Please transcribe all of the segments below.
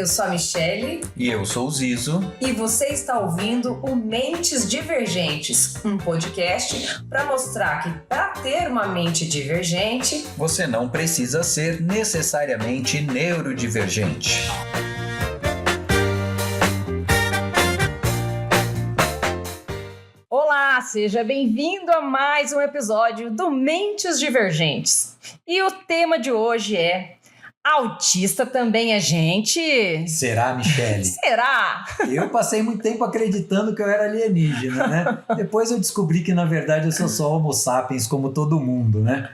Eu sou a Michele. E eu sou o Zizo. E você está ouvindo o Mentes Divergentes, um podcast para mostrar que para ter uma mente divergente, você não precisa ser necessariamente neurodivergente. Olá, seja bem-vindo a mais um episódio do Mentes Divergentes. E o tema de hoje é: autista também é gente? Será, Michele? Será? Eu passei muito tempo acreditando que eu era alienígena, né? Depois eu descobri que, na verdade, eu sou só Homo sapiens, como todo mundo, né?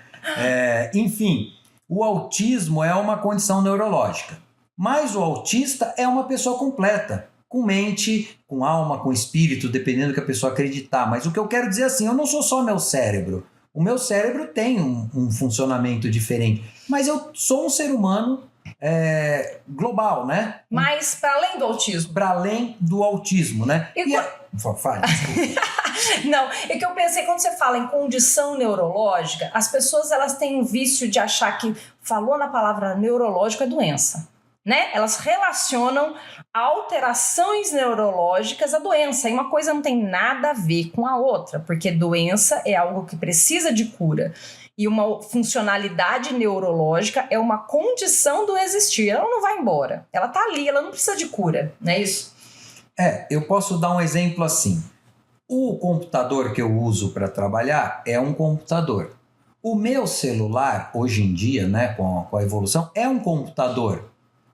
Enfim, o autismo é uma condição neurológica, mas o autista é uma pessoa completa, com mente, com alma, com espírito, dependendo do que a pessoa acreditar. Mas o que eu quero dizer assim, eu não sou só meu cérebro. O meu cérebro tem um funcionamento diferente, mas eu sou um ser humano global, né? Mas para além do autismo. Para além do autismo, né? Fale. Não, é que eu pensei, quando você fala em condição neurológica, as pessoas elas têm um vício de achar que falou na palavra neurológico é doença, né? Elas relacionam alterações neurológicas à doença, e uma coisa não tem nada a ver com a outra, porque doença é algo que precisa de cura, e uma funcionalidade neurológica é uma condição do existir, ela não vai embora, ela tá ali, ela não precisa de cura, não é isso? Eu posso dar um exemplo assim. O computador que eu uso para trabalhar é um computador. O meu celular, hoje em dia, né, com a evolução, é um computador.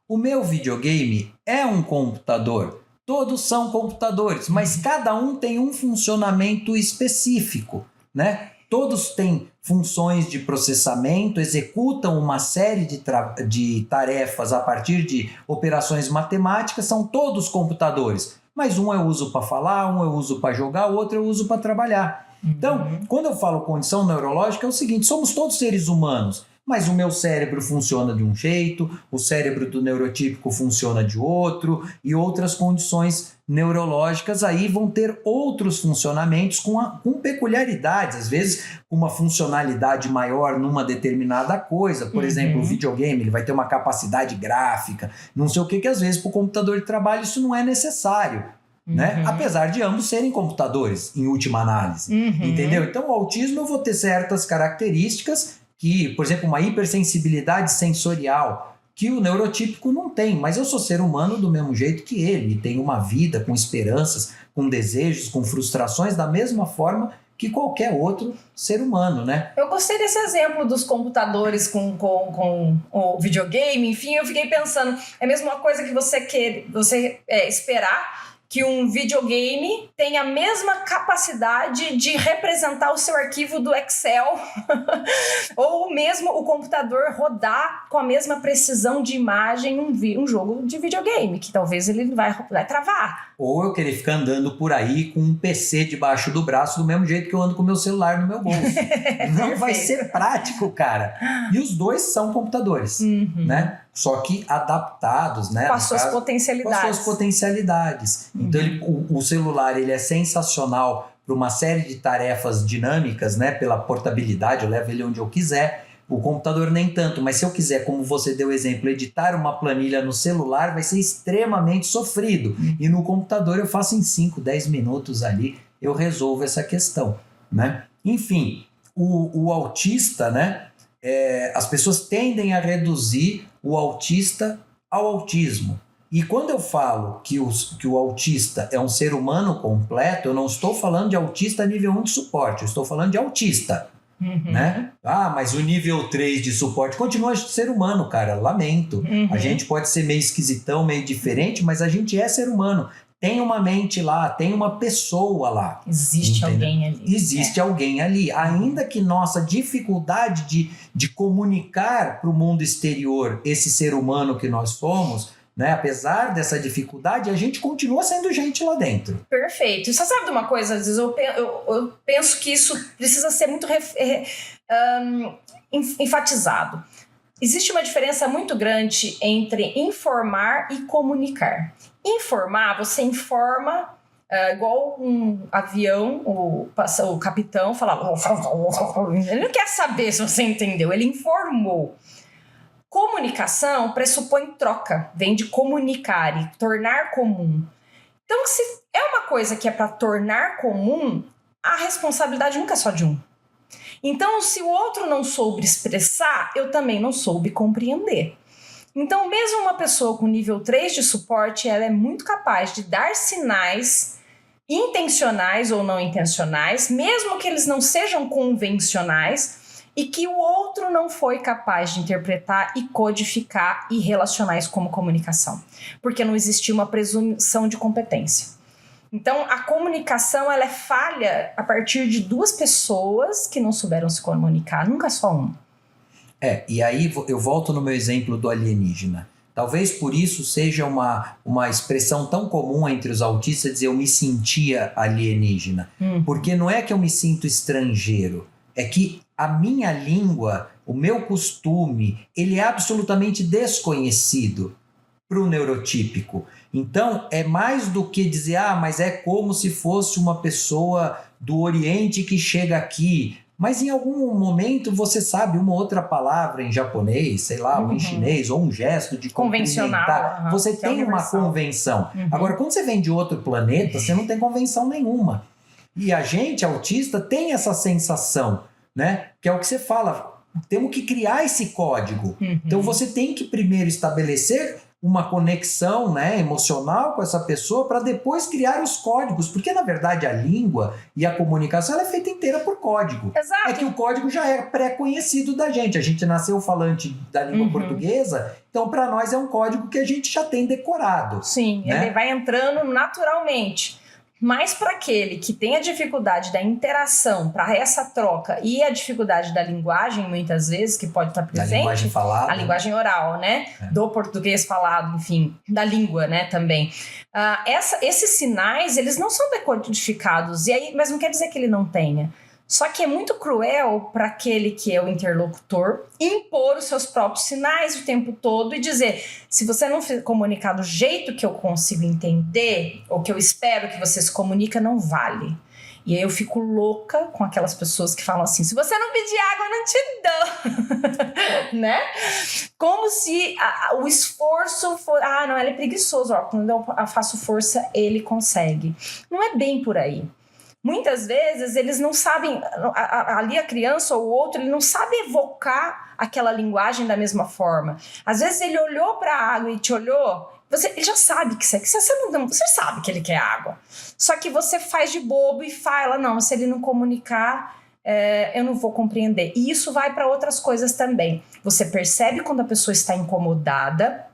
O meu videogame é um computador. Todos são computadores, mas cada um tem um funcionamento específico, né? Todos têm funções de processamento, executam uma série de tarefas a partir de operações matemáticas, são todos computadores. Mas um eu uso para falar, um eu uso para jogar, o outro eu uso para trabalhar. Então, quando eu falo condição neurológica, é o seguinte, somos todos seres humanos, mas o meu cérebro funciona de um jeito, o cérebro do neurotípico funciona de outro, e outras condições neurológicas aí vão ter outros funcionamentos com peculiaridades, às vezes uma funcionalidade maior numa determinada coisa. Por exemplo, o videogame, ele vai ter uma capacidade gráfica, não sei o que às vezes para o computador de trabalho isso não é necessário. Né? Apesar de ambos serem computadores, em última análise. Entendeu? Então, o autismo eu vou ter certas características que, por exemplo, uma hipersensibilidade sensorial, que o neurotípico não tem, mas eu sou ser humano do mesmo jeito que ele, e tenho uma vida com esperanças, com desejos, com frustrações, da mesma forma que qualquer outro ser humano, né? Eu gostei desse exemplo dos computadores com o videogame, enfim, eu fiquei pensando, é a mesma coisa que você esperar que um videogame tenha a mesma capacidade de representar o seu arquivo do Excel ou mesmo o computador rodar com a mesma precisão de imagem um jogo de videogame, que talvez ele vai travar. Ou eu querer ficar andando por aí com um PC debaixo do braço do mesmo jeito que eu ando com o meu celular no meu bolso. Não vai ser prático, cara. E os dois são computadores, né? Só que adaptados, né? Com as suas potencialidades. Com as suas potencialidades. Então, o celular ele é sensacional para uma série de tarefas dinâmicas, né? Pela portabilidade, eu levo ele onde eu quiser. O computador nem tanto, mas se eu quiser, como você deu exemplo, editar uma planilha no celular, vai ser extremamente sofrido. E no computador eu faço em 5, 10 minutos ali, eu resolvo essa questão, né? Enfim, o autista, né? As pessoas tendem a reduzir o autista ao autismo. E quando eu falo que o autista é um ser humano completo, eu não estou falando de autista nível 1 de suporte, eu estou falando de autista. Né? Mas o nível 3 de suporte continua ser humano, cara, lamento. A gente pode ser meio esquisitão, meio diferente, mas a gente é ser humano. Tem uma mente lá, tem uma pessoa lá. Existe alguém ali. Existe alguém ali. Ainda que nossa dificuldade de comunicar para o mundo exterior esse ser humano que nós somos, né? Apesar dessa dificuldade, a gente continua sendo gente lá dentro. Perfeito. E você sabe de uma coisa, às vezes eu penso que isso precisa ser muito enfatizado. Existe uma diferença muito grande entre informar e comunicar. Informar, você informa, igual um avião, o capitão falava... Ele não quer saber se você entendeu, ele informou. Comunicação pressupõe troca, vem de comunicar e tornar comum. Então, se é uma coisa que é para tornar comum, a responsabilidade nunca é só de um. Então, se o outro não soube expressar, eu também não soube compreender. Então, mesmo uma pessoa com nível 3 de suporte, ela é muito capaz de dar sinais intencionais ou não intencionais, mesmo que eles não sejam convencionais, e que o outro não foi capaz de interpretar e codificar e relacionar isso como comunicação, porque não existia uma presunção de competência. Então, a comunicação ela é falha a partir de duas pessoas que não souberam se comunicar, nunca só um. E aí eu volto no meu exemplo do alienígena. Talvez por isso seja uma expressão tão comum entre os autistas dizer eu me sentia alienígena. Porque não é que eu me sinto estrangeiro, é que a minha língua, o meu costume, ele é absolutamente desconhecido para o neurotípico. Então, é mais do que dizer, mas é como se fosse uma pessoa do Oriente que chega aqui. Mas em algum momento você sabe uma outra palavra em japonês, sei lá, ou em chinês, ou um gesto de convencional. Você tem uma convenção. Agora, quando você vem de outro planeta, você não tem convenção nenhuma. E a gente, autista, tem essa sensação, né? Que é o que você fala, temos que criar esse código. Então você tem que primeiro estabelecer uma conexão, né, emocional com essa pessoa para depois criar os códigos, porque na verdade a língua e a comunicação ela é feita inteira por código. Exato. É que o código já é pré-conhecido da gente, a gente nasceu falante da língua portuguesa, então para nós é um código que a gente já tem decorado. Sim, né? Ele vai entrando naturalmente. Mas para aquele que tem a dificuldade da interação, para essa troca e a dificuldade da linguagem, muitas vezes, que pode estar presente. Da linguagem falada. A linguagem oral, né? Do português falado, enfim, da língua, né, também. Esses sinais, eles não são decodificados, e aí, mas não quer dizer que ele não tenha. Só que é muito cruel para aquele que é o interlocutor impor os seus próprios sinais o tempo todo e dizer, se você não comunicar do jeito que eu consigo entender, ou que eu espero que você se comunica, não vale. E aí eu fico louca com aquelas pessoas que falam assim, se você não pedir água, eu não te dou. Né? Como se o esforço for... não, ele é preguiçoso. Quando eu faço força, ele consegue. Não é bem por aí. Muitas vezes eles não sabem, ali a criança ou o outro, ele não sabe evocar aquela linguagem da mesma forma. Às vezes ele olhou para a água e te olhou, ele já sabe que você sabe que ele quer água. Só que você faz de bobo e fala, não, se ele não comunicar, eu não vou compreender. E isso vai para outras coisas também. Você percebe quando a pessoa está incomodada,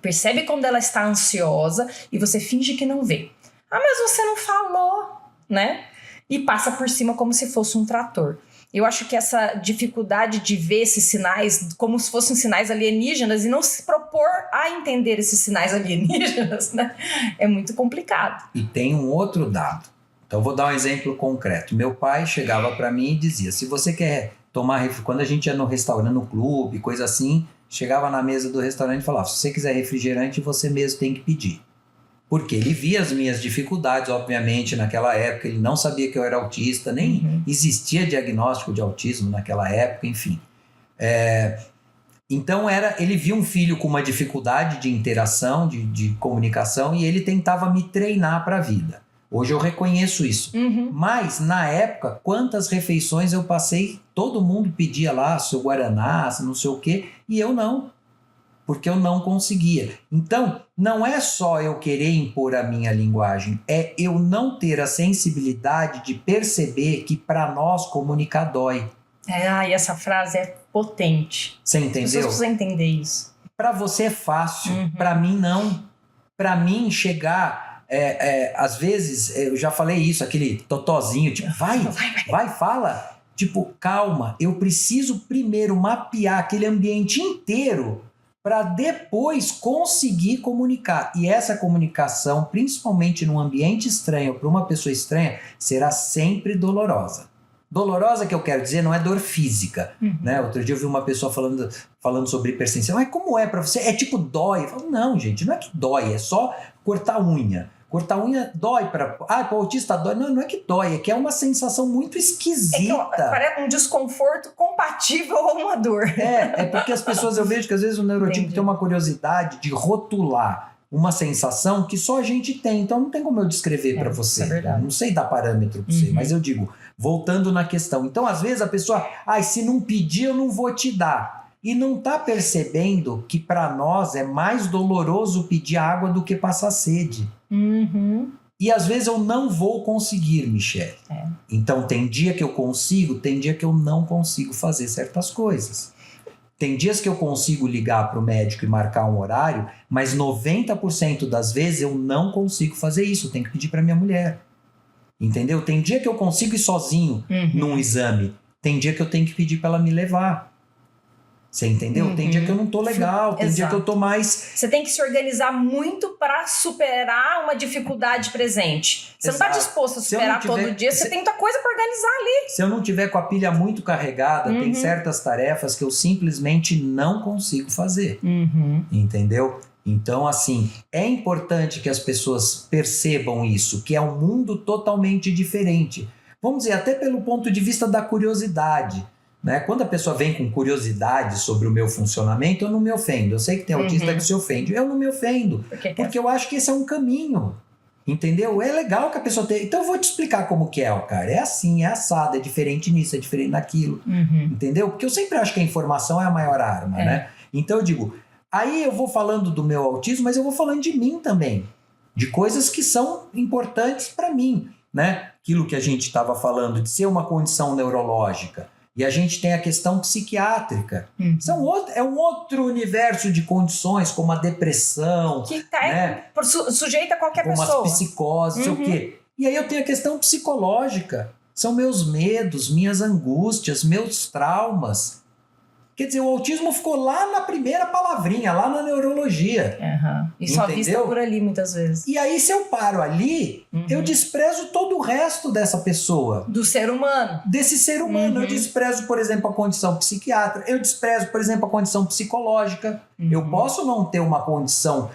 percebe quando ela está ansiosa e você finge que não vê. Mas você não falou, né? E passa por cima como se fosse um trator. Eu acho que essa dificuldade de ver esses sinais como se fossem sinais alienígenas e não se propor a entender esses sinais alienígenas, né? É muito complicado. E tem um outro dado. Então, eu vou dar um exemplo concreto. Meu pai chegava para mim e dizia, se você quer tomar refrigerante, quando a gente ia no restaurante, no clube, coisa assim, chegava na mesa do restaurante e falava, se você quiser refrigerante, você mesmo tem que pedir. Porque ele via as minhas dificuldades, obviamente, naquela época. Ele não sabia que eu era autista, nem existia diagnóstico de autismo naquela época, enfim. Então, ele via um filho com uma dificuldade de interação, de comunicação, e ele tentava me treinar para a vida. Hoje eu reconheço isso. Mas, na época, quantas refeições eu passei, todo mundo pedia lá seu guaraná, não sei o quê, e eu não. Porque eu não conseguia. Então, não é só eu querer impor a minha linguagem, é eu não ter a sensibilidade de perceber que para nós comunicar dói. E essa frase é potente. Você entendeu? As pessoas precisam entender isso. Para você é fácil, para mim não. Para mim chegar, às vezes, eu já falei isso, aquele totozinho, tipo, vai, fala. Tipo, calma, eu preciso primeiro mapear aquele ambiente inteiro para depois conseguir comunicar. E essa comunicação, principalmente num ambiente estranho, para uma pessoa estranha, será sempre dolorosa. Dolorosa, que eu quero dizer, não é dor física. Né? Outro dia eu vi uma pessoa falando sobre hipertensão. Mas como é para você? É tipo dói. Eu falo, não, gente, não é que dói, é só cortar a unha. cortar unha dói para o autista dói. Não, não é que dói, é que é uma sensação muito esquisita. Parece um desconforto compatível a uma dor. É porque as pessoas, eu vejo que às vezes o neurotípico tem uma curiosidade de rotular uma sensação que só a gente tem. Então não tem como eu descrever para você. É verdade. Não sei dar parâmetro para você, mas eu digo, voltando na questão. Então às vezes a pessoa, se não pedir eu não vou te dar. E não tá percebendo que para nós é mais doloroso pedir água do que passar sede. Uhum. E às vezes eu não vou conseguir, Michele. Então tem dia que eu consigo, tem dia que eu não consigo fazer certas coisas. Tem dias que eu consigo ligar para o médico e marcar um horário, mas 90% das vezes eu não consigo fazer isso. Eu tenho que pedir para minha mulher. Entendeu? Tem dia que eu consigo ir sozinho num exame. Tem dia que eu tenho que pedir para ela me levar. Você entendeu? Tem dia que eu não tô legal, tem dia que eu tô mais... Você tem que se organizar muito para superar uma dificuldade presente. Você não tá disposto a superar todo dia, você tem muita coisa para organizar ali. Se eu não tiver com a pilha muito carregada, tem certas tarefas que eu simplesmente não consigo fazer. Entendeu? Então, assim, é importante que as pessoas percebam isso, que é um mundo totalmente diferente. Vamos dizer, até pelo ponto de vista da curiosidade. Né? Quando a pessoa vem com curiosidade sobre o meu funcionamento, eu não me ofendo. Eu sei que tem autista que se ofende. Eu não me ofendo, porque eu acho que esse é um caminho. Entendeu? É legal que a pessoa tenha... Então eu vou te explicar como que é, cara. É assim, é assado, é diferente nisso, é diferente naquilo. Entendeu? Porque eu sempre acho que a informação é a maior arma, né? Então eu digo, aí eu vou falando do meu autismo, mas eu vou falando de mim também. De coisas que são importantes para mim, né? Aquilo que a gente estava falando de ser uma condição neurológica. E a gente tem a questão psiquiátrica. É um outro universo de condições, como a depressão. Que está sujeita a qualquer pessoa. Como as psicoses, sei o quê. E aí eu tenho a questão psicológica. São meus medos, minhas angústias, meus traumas. Quer dizer, o autismo ficou lá na primeira palavrinha, lá na neurologia. E só vista por ali, muitas vezes. E aí, se eu paro ali, eu desprezo todo o resto dessa pessoa. Do ser humano. Desse ser humano. Eu desprezo, por exemplo, a condição psiquiátrica. Eu desprezo, por exemplo, a condição psicológica. Eu posso não ter uma condição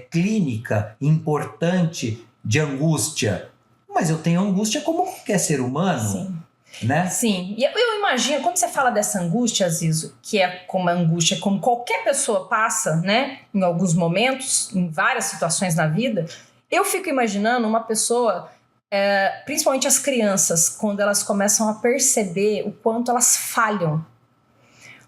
clínica importante de angústia, mas eu tenho angústia como qualquer ser humano. Sim. Né? Sim, e eu imagino, quando você fala dessa angústia, Zizo, que é como a angústia, como qualquer pessoa passa, né, em alguns momentos, em várias situações na vida, eu fico imaginando uma pessoa, principalmente as crianças, quando elas começam a perceber o quanto elas falham.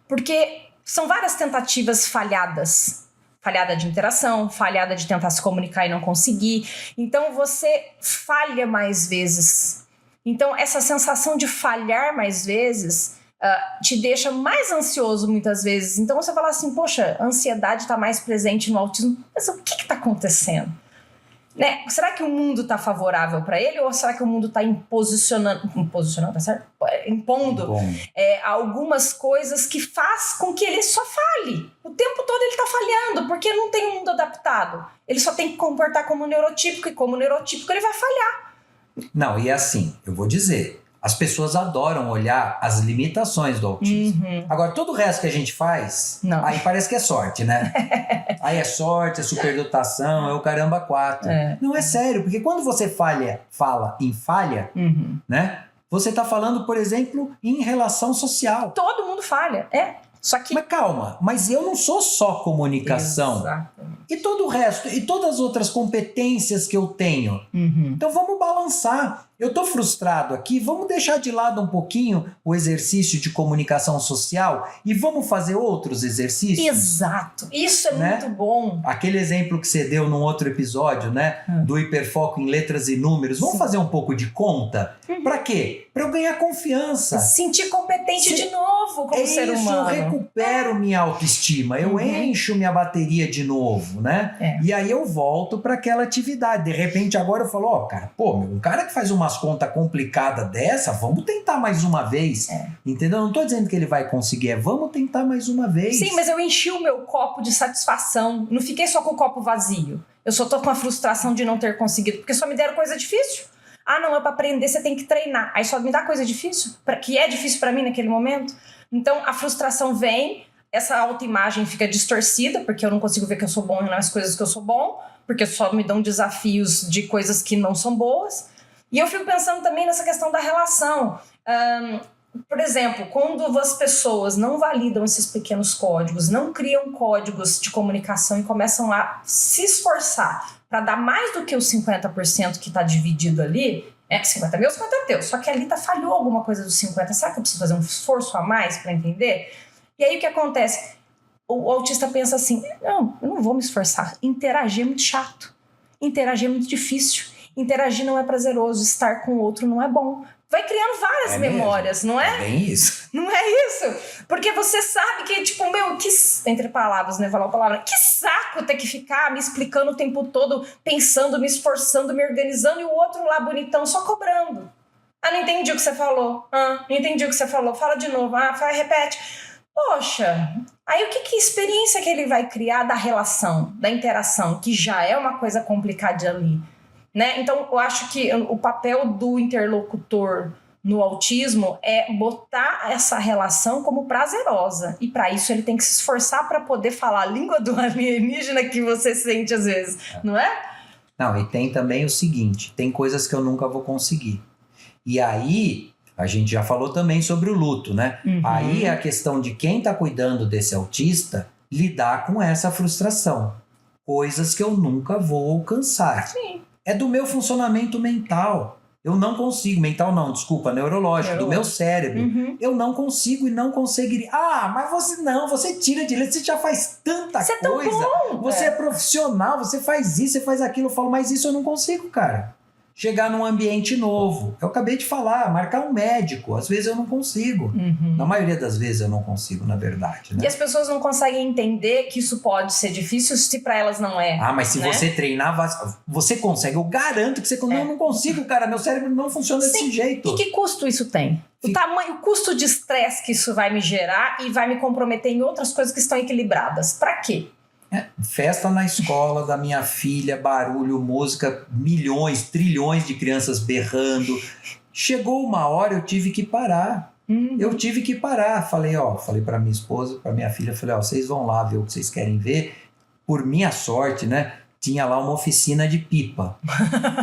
Porque são várias tentativas falhadas. Falhada de interação, falhada de tentar se comunicar e não conseguir. Então você falha mais vezes. Então, essa sensação de falhar mais vezes te deixa mais ansioso muitas vezes. Então, você fala assim, poxa, a ansiedade está mais presente no autismo. Mas o que está acontecendo? Né? Será que o mundo está favorável para ele ou será que o mundo está tá certo? Impondo algumas coisas que faz com que ele só fale? O tempo todo ele está falhando, porque não tem um mundo adaptado. Ele só tem que comportar como neurotípico e como neurotípico ele vai falhar. Não, e assim, eu vou dizer, as pessoas adoram olhar as limitações do autismo. Agora, todo o resto que a gente faz, aí parece que é sorte, né? Aí é sorte, é superdotação, é o caramba 4. Não, é sério, porque quando você fala em falha, né? Você tá falando, por exemplo, em relação social. Todo mundo falha, Só que... Mas calma, mas eu não sou só comunicação. Exatamente. E todo o resto, e todas as outras competências que eu tenho. Então vamos balançar. Eu tô frustrado aqui, vamos deixar de lado um pouquinho o exercício de comunicação social e vamos fazer outros exercícios? Exato. Isso é muito bom. Aquele exemplo que você deu num outro episódio, né? Do hiperfoco em letras e números. Vamos fazer um pouco de conta? Pra quê? Pra eu ganhar confiança. Sentir competente de novo como ser humano. Eu recupero minha autoestima, eu encho minha bateria de novo, né? E aí eu volto para aquela atividade. De repente agora eu falo, cara, um cara que faz umas contas complicadas dessa, vamos tentar mais uma vez. Entendeu? Não tô dizendo que ele vai conseguir, vamos tentar mais uma vez. Sim, mas eu enchi o meu copo de satisfação. Não fiquei só com o copo vazio. Eu só tô com a frustração de não ter conseguido, porque só me deram coisa difícil. Não, é para aprender, você tem que treinar. Aí só me dá coisa difícil, que é difícil para mim naquele momento. Então, a frustração vem, essa autoimagem fica distorcida, porque eu não consigo ver que eu sou bom nas coisas que eu sou bom, porque só me dão desafios de coisas que não são boas. E eu fico pensando também nessa questão da relação. Por exemplo, quando as pessoas não validam esses pequenos códigos, não criam códigos de comunicação e começam a se esforçar para dar mais do que os 50% que está dividido ali, 50 meu, 50 é teu, só que ali falhou alguma coisa dos 50, será que eu preciso fazer um esforço a mais para entender? E aí o que acontece? O autista pensa assim, não, eu não vou me esforçar, interagir é muito chato, interagir é muito difícil, interagir não é prazeroso, estar com o outro não é bom. Vai criando várias memórias, mesmo. Não é? É bem isso. Não é isso? Porque você sabe que, tipo, entre palavras, né, falar a palavra, que saco ter que ficar me explicando o tempo todo, pensando, me esforçando, me organizando, e o outro lá bonitão só cobrando. Ah, não entendi o que você falou. Ah, não entendi o que você falou. Fala de novo. Ah, repete. Poxa, aí que experiência que ele vai criar da relação, da interação, que já é uma coisa complicada ali, né? Então, eu acho que o papel do interlocutor no autismo é botar essa relação como prazerosa. E para isso ele tem que se esforçar para poder falar a língua do alienígena que você sente às vezes, não é? Não, e tem também o seguinte, tem coisas que eu nunca vou conseguir. E aí, a gente já falou também sobre o luto, né? Uhum. Aí é a questão de quem está cuidando desse autista lidar com essa frustração. Coisas que eu nunca vou alcançar. Sim. É do meu funcionamento mental. Eu não consigo, mental não, desculpa, neurológico, do meu cérebro. Uhum. Eu não consigo e não conseguiria. Ah, mas você tira de letra, você já faz tanta Você coisa. É tão bom, você é profissional, você faz isso, você faz aquilo. Eu falo, mas isso eu não consigo, cara. Chegar num ambiente novo. Eu acabei de falar, marcar um médico. Às vezes eu não consigo. Uhum. Na maioria das vezes eu não consigo, na verdade. Né? E as pessoas não conseguem entender que isso pode ser difícil se para elas não é. Ah, mas se você treinar, você consegue. Eu garanto que você... Não, eu não consigo, cara. Meu cérebro não funciona desse jeito. E que custo isso tem? O custo de estresse que isso vai me gerar e vai me comprometer em outras coisas que estão equilibradas. Pra quê? Festa na escola da minha filha, barulho, música, milhões, trilhões de crianças berrando. Chegou uma hora, eu tive que parar. Eu tive que parar. Falei pra minha esposa, pra minha filha, falei, vocês vão lá ver o que vocês querem ver. Por minha sorte, né? Tinha lá uma oficina de pipa.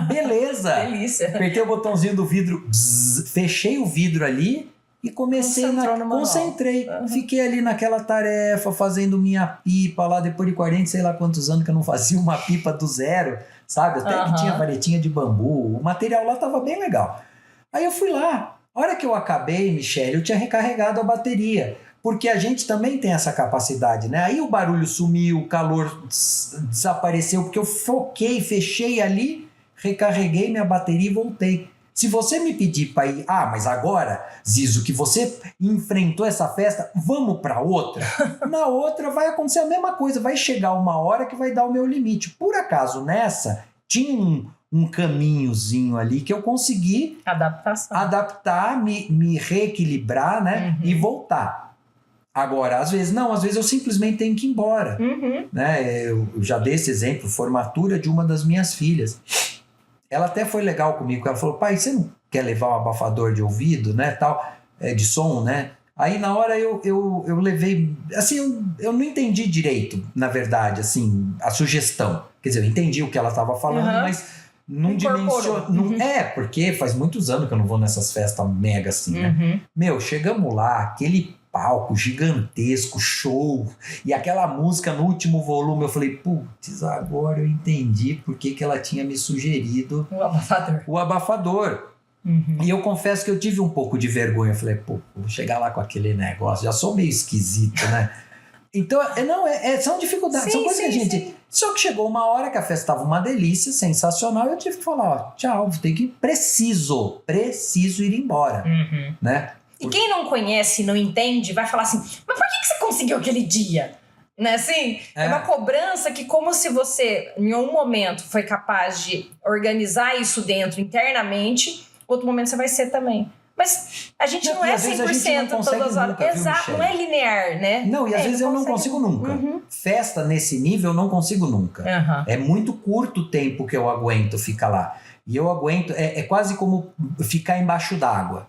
Beleza! Delícia! Apertei o botãozinho do vidro, fechei o vidro ali e comecei concentrei. Fiquei ali naquela tarefa, fazendo minha pipa lá, depois de 40, sei lá quantos anos que eu não fazia uma pipa do zero, sabe? Até que tinha varetinha de bambu, o material lá tava bem legal. Aí eu fui lá. A hora que eu acabei, Michele, eu tinha recarregado a bateria. Porque a gente também tem essa capacidade, né? Aí o barulho sumiu, o calor desapareceu, porque eu foquei, fechei ali, recarreguei minha bateria e voltei. Se você me pedir para ir, mas agora, Zizo, que você enfrentou essa festa, vamos para outra? Na outra vai acontecer a mesma coisa, vai chegar uma hora que vai dar o meu limite. Por acaso, nessa, tinha um caminhozinho ali que eu consegui adaptar, me reequilibrar, né? E voltar. Agora, às vezes eu simplesmente tenho que ir embora. Né? Eu já dei esse exemplo, formatura de uma das minhas filhas. Ela até foi legal comigo, ela falou, pai, você não quer levar um abafador de ouvido, né, tal, de som, né? Aí na hora eu levei, assim, eu não entendi direito, na verdade, assim, a sugestão. Quer dizer, eu entendi o que ela estava falando, mas não dimensionou. Porque faz muitos anos que eu não vou nessas festas mega assim, né? Meu, chegamos lá, aquele palco gigantesco, show, e aquela música no último volume, eu falei, putz, agora eu entendi por que ela tinha me sugerido o abafador. E eu confesso que eu tive um pouco de vergonha, eu falei, vou chegar lá com aquele negócio, já sou meio esquisito, né? Então, são dificuldades, são coisas que a gente... Só que chegou uma hora que a festa estava uma delícia, sensacional, eu tive que falar, tchau, preciso ir embora, né? E quem não conhece, não entende, vai falar assim, mas por que você conseguiu aquele dia? Né, assim, é uma cobrança que como se você, em um momento, foi capaz de organizar isso dentro internamente, outro momento você vai ser também. Mas a gente não é 100% todas as horas. Exato, não é linear, né? Não, e às vezes eu não consigo nunca. Festa nesse nível eu não consigo nunca. É muito curto o tempo que eu aguento ficar lá. E eu aguento, é quase como ficar embaixo d'água.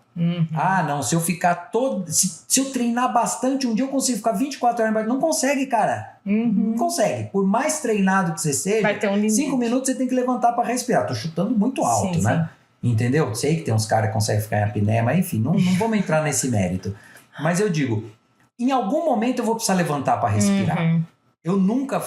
Ah, não, se eu ficar se eu treinar bastante, um dia eu consigo ficar 24 horas embaixo. Não consegue, cara. Não consegue. Por mais treinado que você seja, Vai ter um limite. 5 minutos você tem que levantar para respirar. Tô chutando muito alto, né? Entendeu? Sei que tem uns caras que conseguem ficar em apneia, mas enfim, não vamos entrar nesse mérito. Mas eu digo, em algum momento eu vou precisar levantar para respirar. Eu nunca...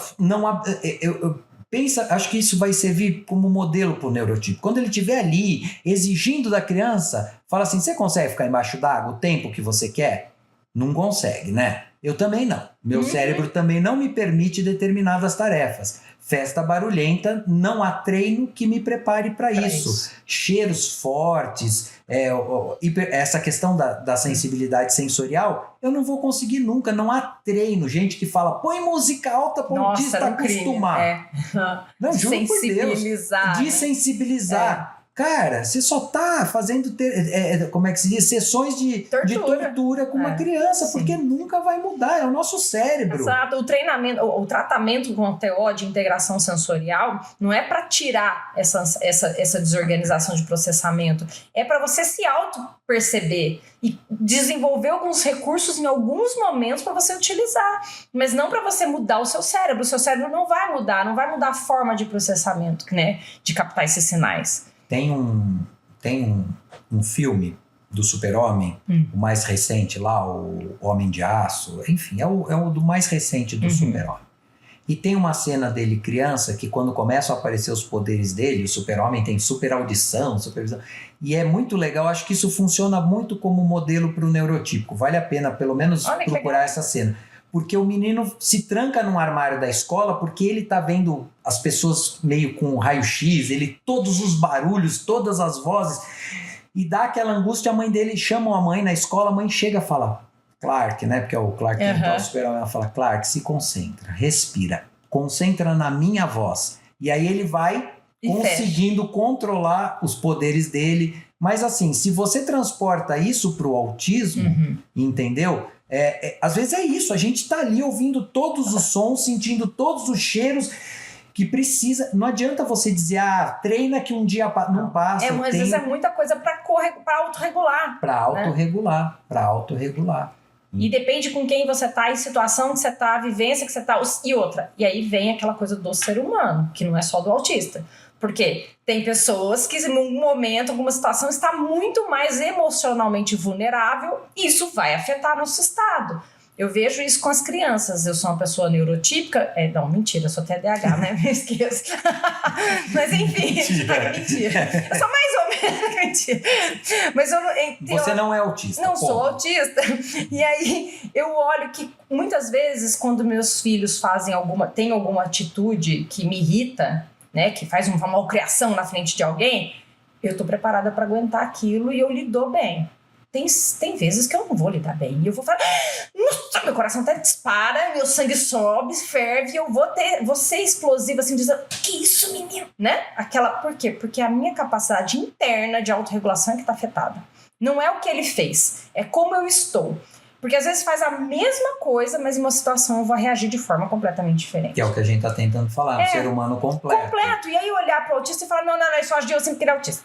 Pensa, acho que isso vai servir como modelo para o neurotipo. Quando ele estiver ali, exigindo da criança, fala assim, você consegue ficar embaixo d'água o tempo que você quer? Não consegue, né? Eu também não. Meu cérebro também não me permite determinadas tarefas. Festa barulhenta, não há treino que me prepare para isso. Cheiros fortes, essa questão da sensibilidade sensorial, eu não vou conseguir nunca. Não há treino. Gente que fala, põe música alta para o autista acostumar. Não, juro por Deus. Desensibilizar. Cara, você só tá fazendo, como é que se diz? Sessões de tortura com uma criança, porque nunca vai mudar, é o nosso cérebro. Exato, o tratamento com o TO de integração sensorial não é para tirar essa desorganização de processamento, é para você se auto-perceber e desenvolver alguns recursos em alguns momentos para você utilizar, mas não para você mudar o seu cérebro não vai mudar a forma de processamento, né, de captar esses sinais. Tem um filme do Super-Homem, o mais recente lá, o Homem de Aço, enfim, é o do mais recente do Super-Homem. E tem uma cena dele criança que quando começam a aparecer os poderes dele, o Super-Homem tem super audição, supervisão, e é muito legal, acho que isso funciona muito como modelo para o neurotípico, vale a pena pelo menos procurar essa cena. Porque o menino se tranca num armário da escola porque ele tá vendo as pessoas meio com raio-x, todos os barulhos, todas as vozes, e dá aquela angústia. A mãe dele chama a mãe na escola, a mãe chega e fala, Clark, né? Porque é o Clark que é o Super-Homem, ela fala, Clark, se concentra, respira, concentra na minha voz. E aí ele vai conseguindo controlar os poderes dele. Mas assim, se você transporta isso pro autismo, entendeu? Às vezes é isso, a gente tá ali ouvindo todos os sons, sentindo todos os cheiros que precisa. Não adianta você dizer, treina que um dia não passa. Mas às vezes é muita coisa para autorregular. Para autorregular. E depende com quem você tá, em situação que você tá, vivência que você tá, e outra. E aí vem aquela coisa do ser humano, que não é só do autista. Porque tem pessoas que, num momento, alguma situação, está muito mais emocionalmente vulnerável, e isso vai afetar nosso estado. Eu vejo isso com as crianças. Eu sou uma pessoa neurotípica. Não, mentira, eu sou TDAH, né? Me esqueço. Mas enfim, mentira. Eu sou mais ou menos mentira. Mas você não é autista. Não sou autista. E aí eu olho que muitas vezes, quando meus filhos têm alguma atitude que me irrita, né, que faz uma malcriação na frente de alguém, eu tô preparada para aguentar aquilo e eu lido bem. Tem vezes que eu não vou lidar bem. E eu vou falar, nossa, meu coração até dispara, meu sangue sobe, ferve, e eu vou ser explosiva, assim, dizendo, que isso, menino? Né? Por quê? Porque a minha capacidade interna de autorregulação é que tá afetada. Não é o que ele fez, é como eu estou. Porque às vezes faz a mesma coisa, mas em uma situação eu vou reagir de forma completamente diferente. Que é o que a gente tá tentando falar, um ser humano completo. E aí olhar pro autista e falar, não, isso agiu assim porque ele é autista.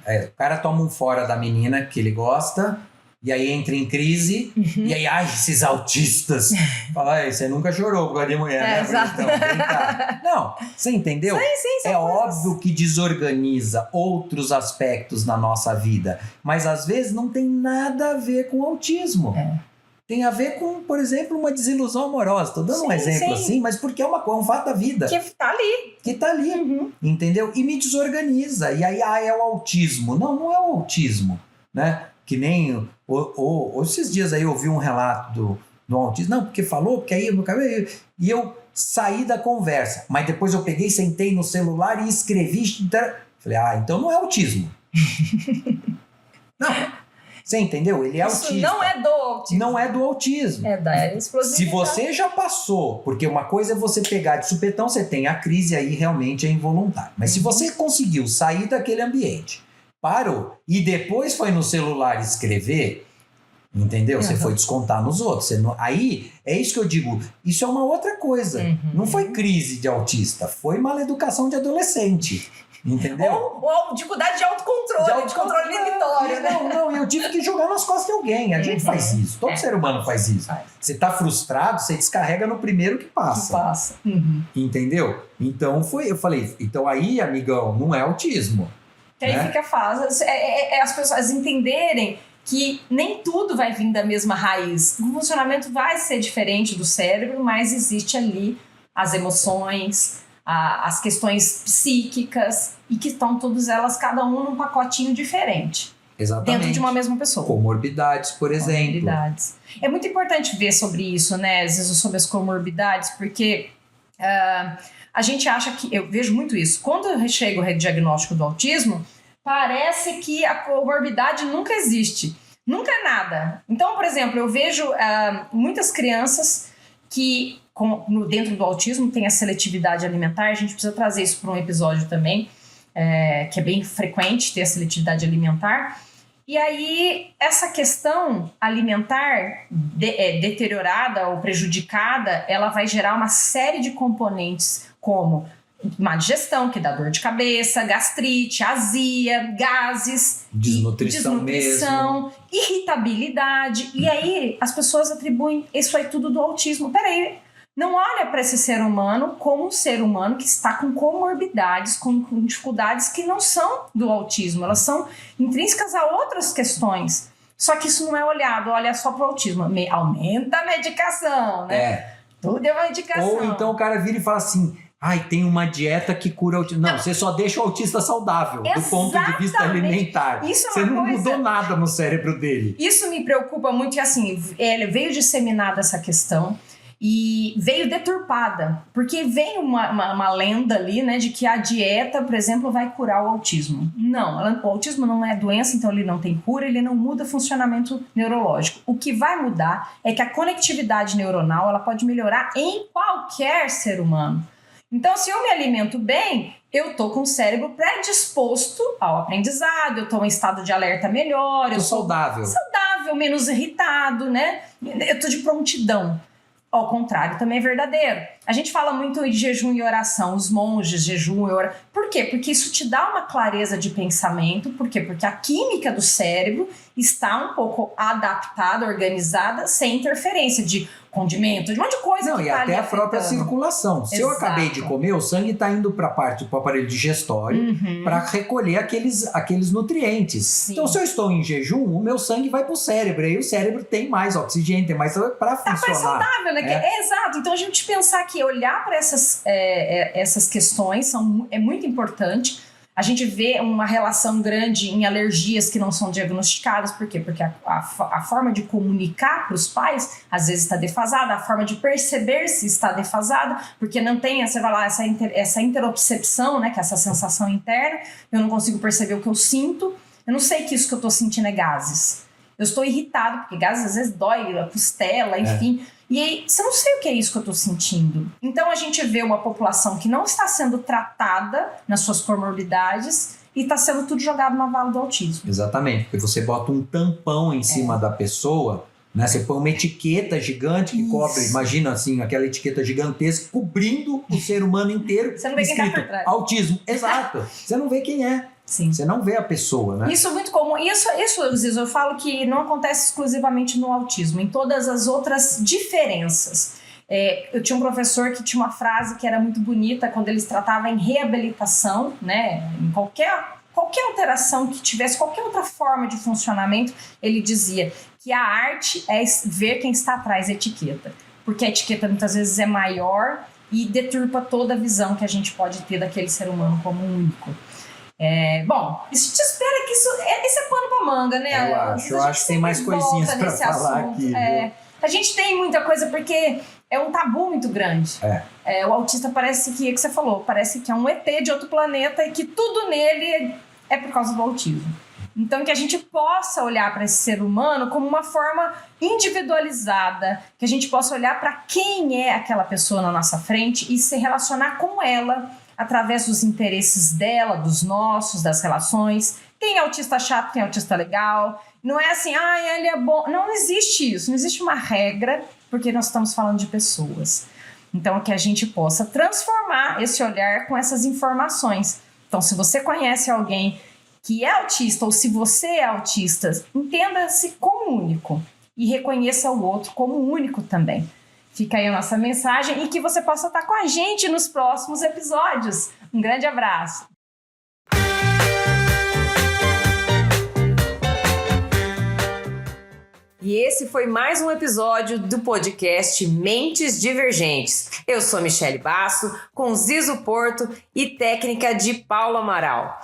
O cara toma um fora da menina que ele gosta, e aí entra em crise, e aí, esses autistas. Fala, você nunca chorou por causa de mulher, né? Exato. Então, vem cá. Não, você entendeu? Sim, é óbvio que desorganiza outros aspectos na nossa vida, mas às vezes não tem nada a ver com autismo. Tem a ver com, por exemplo, uma desilusão amorosa. Estou dando um exemplo assim, mas porque é um fato da vida. Que tá ali. Entendeu? E me desorganiza. E aí, é o autismo. Não é o autismo, né? Que nem... esses dias aí eu ouvi um relato do autismo. Não, porque falou, porque aí... E eu saí da conversa. Mas depois eu peguei, sentei no celular e escrevi. Falei, então não é autismo. Não. Você entendeu? Ele é autista. Isso não é do autismo. Não é do autismo. É da explosividade. Se você já passou, porque uma coisa é você pegar de supetão, você tem a crise, aí realmente é involuntário. Mas se você conseguiu sair daquele ambiente, parou, e depois foi no celular escrever, entendeu? Você foi descontar nos outros. Aí, é isso que eu digo, isso é uma outra coisa. Não foi crise de autista, foi maleducação de adolescente. Entendeu? Ou dificuldade de autocontrole, de controle inibitório, né? Não, eu tive que jogar nas costas de alguém. A gente faz isso. Todo ser humano faz isso. Você tá frustrado, você descarrega no primeiro que passa. Entendeu? Então eu falei, então aí, amigão, não é autismo. Que aí fica fácil. As pessoas entenderem que nem tudo vai vir da mesma raiz. O funcionamento vai ser diferente do cérebro, mas existe ali as emoções, as questões psíquicas, e que estão todas elas, cada um num pacotinho diferente. Exatamente. Dentro de uma mesma pessoa. Comorbidades, por exemplo. Comorbidades. É muito importante ver sobre isso, né? Às vezes sobre as comorbidades, porque a gente acha que... Eu vejo muito isso. Quando chega o diagnóstico do autismo, parece que a comorbidade nunca existe. Nunca é nada. Então, por exemplo, eu vejo muitas crianças que, dentro do autismo, tem a seletividade alimentar. A gente precisa trazer isso para um episódio também, que é bem frequente ter a seletividade alimentar. E aí, essa questão alimentar deteriorada ou prejudicada, ela vai gerar uma série de componentes, como má digestão, que dá dor de cabeça, gastrite, azia, gases, desnutrição mesmo, irritabilidade. E aí as pessoas atribuem isso aí tudo do autismo. Peraí, não olha para esse ser humano como um ser humano que está com comorbidades, com dificuldades que não são do autismo, elas são intrínsecas a outras questões. Só que isso não é olhado, olha só para o autismo. Aumenta a medicação, né? Tudo é uma medicação. Ou então o cara vira e fala assim... tem uma dieta que cura o autismo. Não, você só deixa o autista saudável, do ponto de vista alimentar. Isso é você não mudou nada no cérebro dele. Isso me preocupa muito, que assim, ele veio disseminada essa questão e veio deturpada, porque vem uma lenda ali, né, de que a dieta, por exemplo, vai curar o autismo. Não, o autismo não é doença, então ele não tem cura, ele não muda o funcionamento neurológico. O que vai mudar é que a conectividade neuronal, ela pode melhorar em qualquer ser humano. Então, se eu me alimento bem, eu tô com o cérebro predisposto ao aprendizado, eu tô em estado de alerta melhor. Eu sou saudável, menos irritado, né? Eu tô de prontidão. Ao contrário, também é verdadeiro. A gente fala muito de jejum e oração, os monges, jejum e oração. Por quê? Porque isso te dá uma clareza de pensamento. Por quê? Porque a química do cérebro está um pouco adaptada, organizada, sem interferência de condimento, de um monte de coisa. Não, que e tá até ali a própria circulação. Se eu acabei de comer, o sangue está indo para a parte do aparelho digestório para recolher aqueles nutrientes. Sim. Então, se eu estou em jejum, o meu sangue vai para o cérebro. Aí o cérebro tem mais oxigênio, tem mais para funcionar. Tá mais saudável, né? Exato. Então, a gente pensar que olhar para essas questões é muito importante. A gente vê uma relação grande em alergias que não são diagnosticadas. Por quê? Porque a forma de comunicar para os pais, às vezes, está defasada. A forma de perceber se está defasada, porque não tem, você vai lá, essa interocepção, né, que é essa sensação interna. Eu não consigo perceber o que eu sinto. Eu não sei que isso que eu estou sentindo é gases. Eu estou irritado, porque gases às vezes dói a costela, enfim. E aí, você não sei o que é isso que eu estou sentindo. Então, a gente vê uma população que não está sendo tratada nas suas comorbidades e está sendo tudo jogado na vala do autismo. Exatamente, porque você bota um tampão em cima da pessoa, né? Você põe uma etiqueta gigante que cobre, imagina assim, aquela etiqueta gigantesca cobrindo o ser humano inteiro. Você não vê quem está por trás. Autismo, exato. Você não vê quem é. Sim. Você não vê a pessoa, né? Isso é muito comum. Isso, Zizo, eu falo que não acontece exclusivamente no autismo, em todas as outras diferenças. Eu tinha um professor que tinha uma frase que era muito bonita quando eles tratavam em reabilitação, né? Em qualquer alteração que tivesse, qualquer outra forma de funcionamento, ele dizia que a arte é ver quem está atrás da etiqueta. Porque a etiqueta muitas vezes é maior e deturpa toda a visão que a gente pode ter daquele ser humano como único. Bom, isso te espera que esse é pano pra manga, né? Eu acho que tem mais coisinhas pra falar aqui. A gente tem muita coisa porque é um tabu muito grande. O autista parece que você falou, parece que é um ET de outro planeta e que tudo nele é por causa do autismo. Então, que a gente possa olhar para esse ser humano como uma forma individualizada, que a gente possa olhar para quem é aquela pessoa na nossa frente e se relacionar com ela através dos interesses dela, dos nossos, das relações. Tem autista chato, tem autista legal. Não é assim, ele é bom. Não existe isso, não existe uma regra, porque nós estamos falando de pessoas. Então, que a gente possa transformar esse olhar com essas informações. Então, se você conhece alguém que é autista ou se você é autista, entenda-se como único e reconheça o outro como único também. Fica aí a nossa mensagem e que você possa estar com a gente nos próximos episódios. Um grande abraço! E esse foi mais um episódio do podcast Mentes Divergentes. Eu sou Michele Basso, com Zizo Porto e técnica de Paulo Amaral.